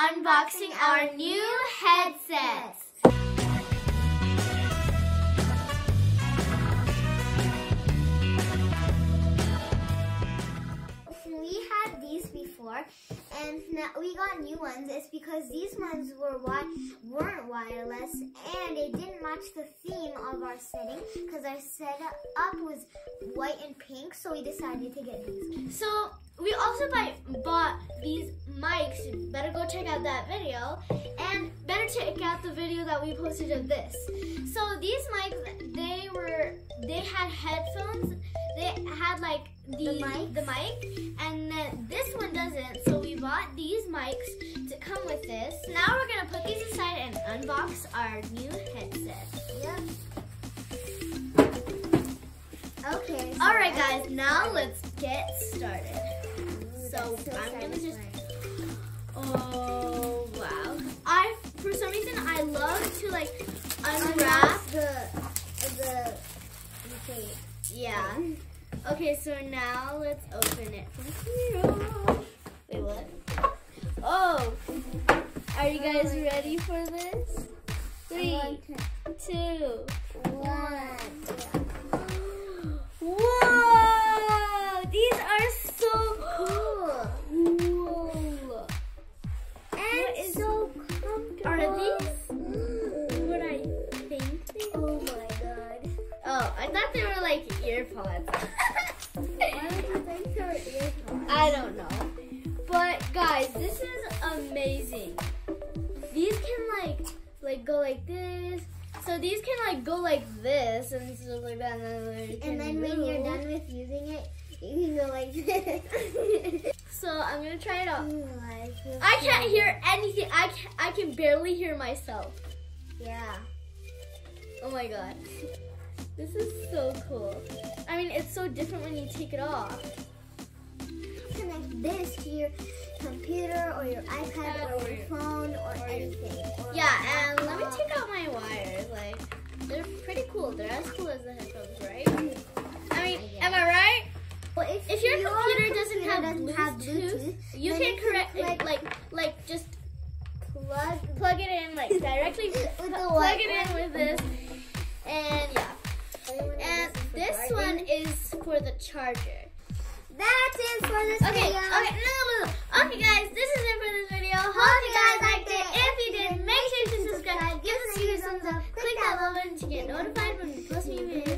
unboxing our new headsets. We had these before, and now we got new ones. It's because these ones weren't wireless, and it didn't match the theme of our setting, because our setup was white and pink, so we decided to get these. So we also bought these mics. You better go check out that video, and better check out the video that we posted of this. So these mics, they had headphones. They had like the mic, and then this one doesn't. So we bought these mics to come with this. Now we're gonna put these aside and unbox our new headset. Yep. Okay. All right, guys. Now let's get started. So I'm gonna just. Oh wow! For some reason I love to like unwrap the tape. Yeah. Okay, so now let's open it from here. Wait, what? Oh! Are you guys ready for this? 3, 2, 1. Whoa! These are so cool. And so comfortable. Are these what I think? Oh my god. Oh, I thought they were like earpods. Why would you think they were earphones? I don't know. But guys, this is amazing. These can like go like this. So these can like go like this and stuff like that. And then when you're done with using it, you can go like this. So I'm gonna try it out. I can't hear anything. I can barely hear myself. Yeah. Oh my god. This is so cool. I mean, it's so different when you take it off. Connect this to your computer or your iPad or your phone or anything. Yeah, and let me take out my wires. Like, they're pretty cool. They're as cool as the headphones, right? I mean, am I right? Well, if your computer doesn't have Bluetooth, you can like just plug it in like directly. Plug it in with this, and yeah. And this one is for the charger. That's it for this video. Okay, guys, this is it for this video. Hope you guys liked it. If you did, make sure to subscribe, give us a huge thumbs up, click that bell button to get notified when we post new videos.